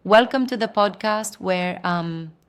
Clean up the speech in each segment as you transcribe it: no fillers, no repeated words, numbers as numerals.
Welcome to the podcast where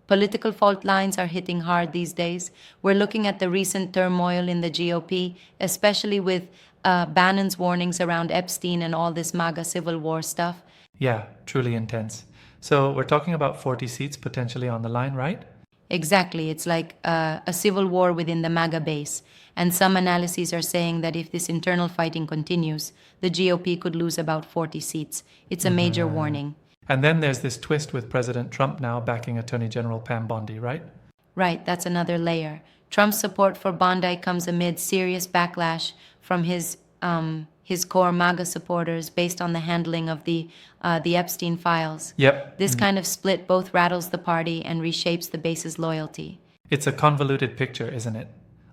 political fault lines are hitting hard these days. We're looking at the recent turmoil in the GOP, especially with Bannon's warnings around Epstein and all this MAGA civil war stuff. Yeah, truly intense. So we're talking about 40 seats potentially on the line, right? Exactly. It's like a civil war within the MAGA base. And some analyses are saying that if this internal fighting continues, the GOP could lose about 40 seats. It's a major warning. And then there's this twist with President Trump now backing Attorney General Pam Bondi, right? Right, that's another layer. Trump's support for Bondi comes amid serious backlash from his core MAGA supporters based on the handling of the Epstein files. Yep. This kind of split both rattles the party and reshapes the base's loyalty. It's a convoluted picture, isn't it?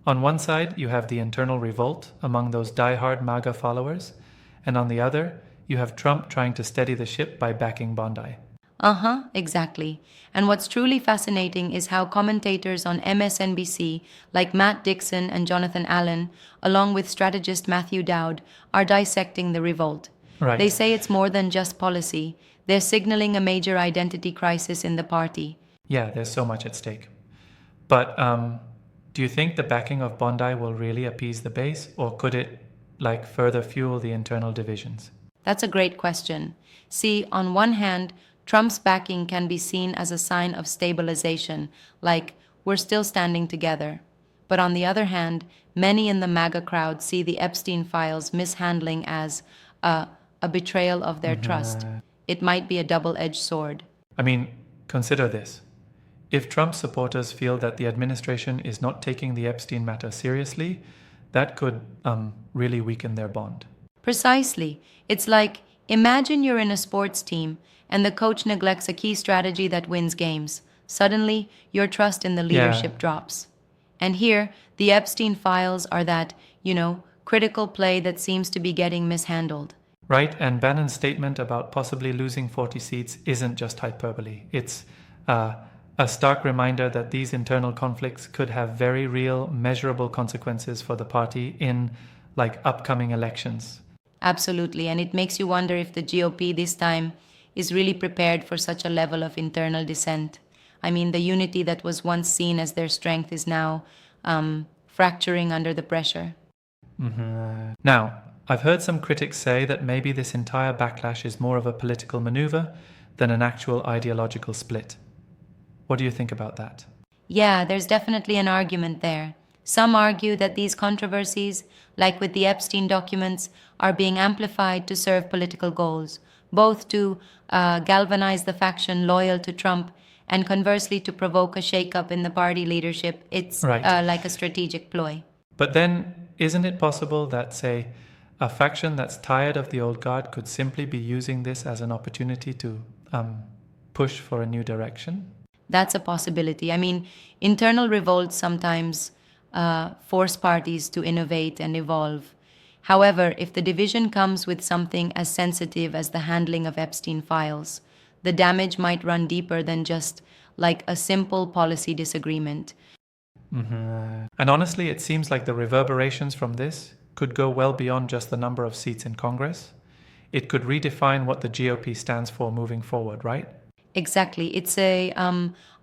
On one side, you have the internal revolt among those die-hard MAGA followers, and on the other, you have Trump trying to steady the ship by backing Bondi. Exactly. And what's truly fascinating is how commentators on MSNBC, like Matt Dixon and Jonathan Allen, along with strategist Matthew Dowd, are dissecting the revolt. Right. They say it's more than just policy. They're signaling a major identity crisis in the party. Yeah, there's so much at stake. But do you think the backing of Bondi will really appease the base, or could it, further fuel the internal divisions? That's a great question. See, on one hand, Trump's backing can be seen as a sign of stabilization, like we're still standing together. But on the other hand, many in the MAGA crowd see the Epstein files mishandling as a betrayal of their trust. It might be a double-edged sword. I mean, consider this. If Trump supporters feel that the administration is not taking the Epstein matter seriously, that could really weaken their bond. Precisely. It's like, imagine you're in a sports team and the coach neglects a key strategy that wins games. Suddenly, your trust in the leadership drops. And here, the Epstein files are that, critical play that seems to be getting mishandled. Right, and Bannon's statement about possibly losing 40 seats isn't just hyperbole. It's a stark reminder that these internal conflicts could have very real, measurable consequences for the party in, upcoming elections. Absolutely, and it makes you wonder if the GOP this time is really prepared for such a level of internal dissent. I mean, the unity that was once seen as their strength is now fracturing under the pressure. Now, I've heard some critics say that maybe this entire backlash is more of a political maneuver than an actual ideological split. What do you think about that? Yeah, there's definitely an argument there. Some argue that these controversies, like with the Epstein documents, are being amplified to serve political goals, both to galvanize the faction loyal to Trump and conversely to provoke a shakeup in the party leadership. It's Right. like a strategic ploy. But then, isn't it possible that, say, a faction that's tired of the old guard could simply be using this as an opportunity to push for a new direction? That's a possibility. I mean, internal revolts sometimes force parties to innovate and evolve. However, if the division comes with something as sensitive as the handling of Epstein files, the damage might run deeper than just like a simple policy disagreement. And honestly, it seems like the reverberations from this could go well beyond just the number of seats in Congress. It could redefine what the GOP stands for moving forward, right? Exactly. It's a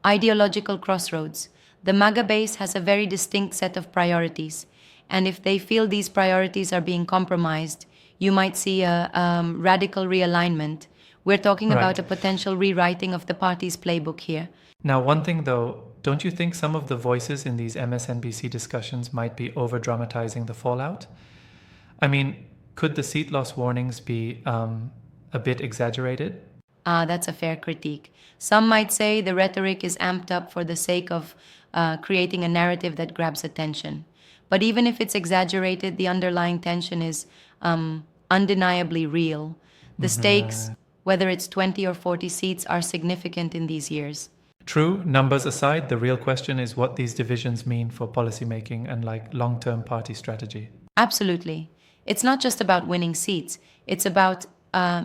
ideological crossroads. The MAGA base has a very distinct set of priorities, and if they feel these priorities are being compromised, you might see a radical realignment. We're talking about a potential rewriting of the party's playbook here. Now, one thing though, don't you think some of the voices in these MSNBC discussions might be over-dramatizing the fallout? I mean, could the seat loss warnings be a bit exaggerated? That's a fair critique. Some might say the rhetoric is amped up for the sake of creating a narrative that grabs attention. But even if it's exaggerated, the underlying tension is undeniably real. The stakes, whether it's 20 or 40 seats, are significant in these years. True, numbers aside, the real question is what these divisions mean for policymaking and long-term party strategy. Absolutely. It's not just about winning seats. It's about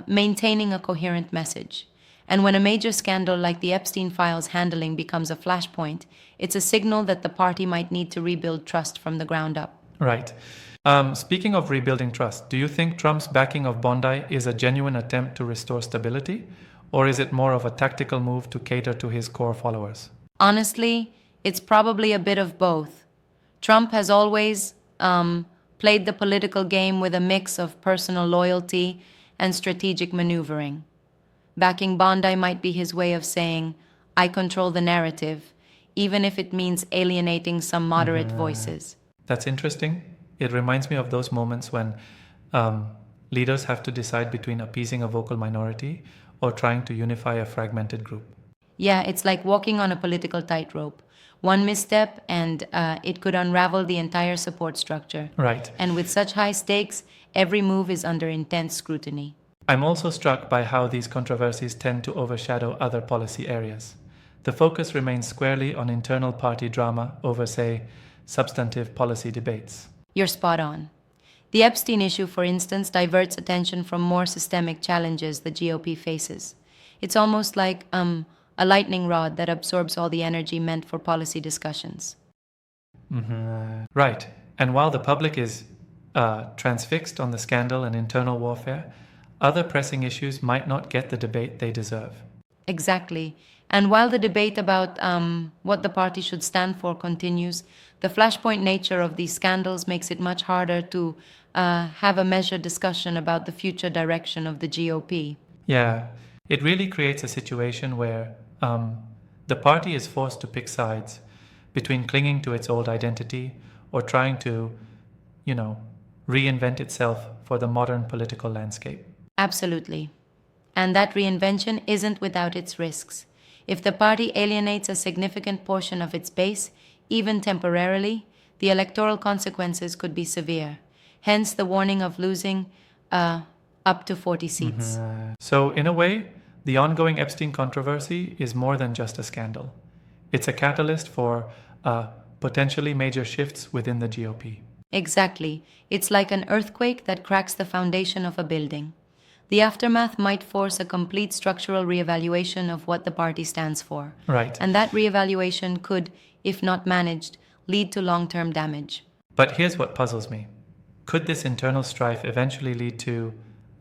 maintaining a coherent message. And when a major scandal like the Epstein files handling becomes a flashpoint, it's a signal that the party might need to rebuild trust from the ground up. Right. Speaking of rebuilding trust, do you think Trump's backing of Bondi is a genuine attempt to restore stability? Or is it more of a tactical move to cater to his core followers? Honestly, it's probably a bit of both. Trump has always played the political game with a mix of personal loyalty and strategic maneuvering. Backing Bondi might be his way of saying, I control the narrative, even if it means alienating some moderate voices. That's interesting. It reminds me of those moments when leaders have to decide between appeasing a vocal minority or trying to unify a fragmented group. Yeah, it's like walking on a political tightrope. One misstep, and it could unravel the entire support structure. Right. And with such high stakes, every move is under intense scrutiny. I'm also struck by how these controversies tend to overshadow other policy areas. The focus remains squarely on internal party drama over, say, substantive policy debates. You're spot on. The Epstein issue, for instance, diverts attention from more systemic challenges the GOP faces. It's almost like a lightning rod that absorbs all the energy meant for policy discussions. Right. And while the public is transfixed on the scandal and internal warfare, other pressing issues might not get the debate they deserve. Exactly. And while the debate about what the party should stand for continues, the flashpoint nature of these scandals makes it much harder to have a measured discussion about the future direction of the GOP. Yeah, it really creates a situation where the party is forced to pick sides between clinging to its old identity or trying to, reinvent itself for the modern political landscape. Absolutely. And that reinvention isn't without its risks. If the party alienates a significant portion of its base, even temporarily, the electoral consequences could be severe. Hence the warning of losing up to 40 seats. So, in a way, the ongoing Epstein controversy is more than just a scandal. It's a catalyst for potentially major shifts within the GOP. Exactly. It's like an earthquake that cracks the foundation of a building. The aftermath might force a complete structural reevaluation of what the party stands for. Right. And that reevaluation could, if not managed, lead to long-term damage. But here's what puzzles me. Could this internal strife eventually lead to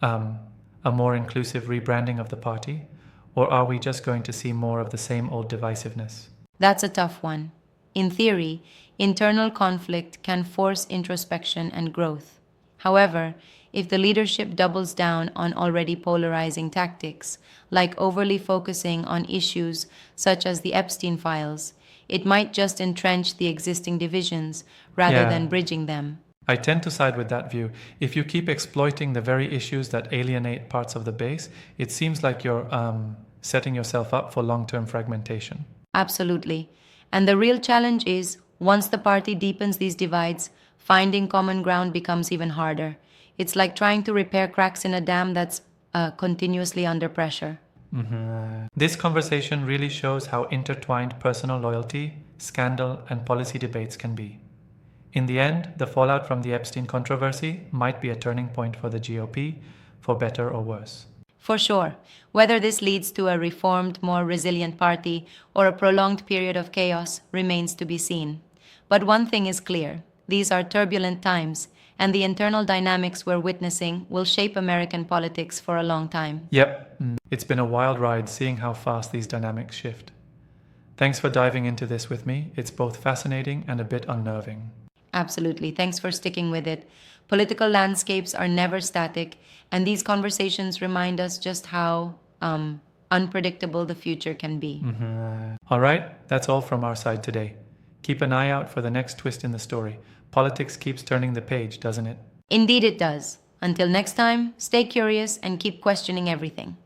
a more inclusive rebranding of the party? Or are we just going to see more of the same old divisiveness? That's a tough one. In theory, internal conflict can force introspection and growth. However, if the leadership doubles down on already polarizing tactics, like overly focusing on issues such as the Epstein files, it might just entrench the existing divisions rather than bridging them. I tend to side with that view. If you keep exploiting the very issues that alienate parts of the base, it seems like you're setting yourself up for long-term fragmentation. Absolutely. And the real challenge is, once the party deepens these divides, finding common ground becomes even harder. It's like trying to repair cracks in a dam that's continuously under pressure. This conversation really shows how intertwined personal loyalty, scandal, and policy debates can be. In the end, the fallout from the Epstein controversy might be a turning point for the GOP, for better or worse. For sure. Whether this leads to a reformed, more resilient party or a prolonged period of chaos remains to be seen. But one thing is clear. These are turbulent times, and the internal dynamics we're witnessing will shape American politics for a long time. Yep, it's been a wild ride seeing how fast these dynamics shift. Thanks for diving into this with me. It's both fascinating and a bit unnerving. Absolutely. Thanks for sticking with it. Political landscapes are never static, and these conversations remind us just how unpredictable the future can be. All right, that's all from our side today. Keep an eye out for the next twist in the story. Politics keeps turning the page, doesn't it? Indeed it does. Until next time, stay curious and keep questioning everything.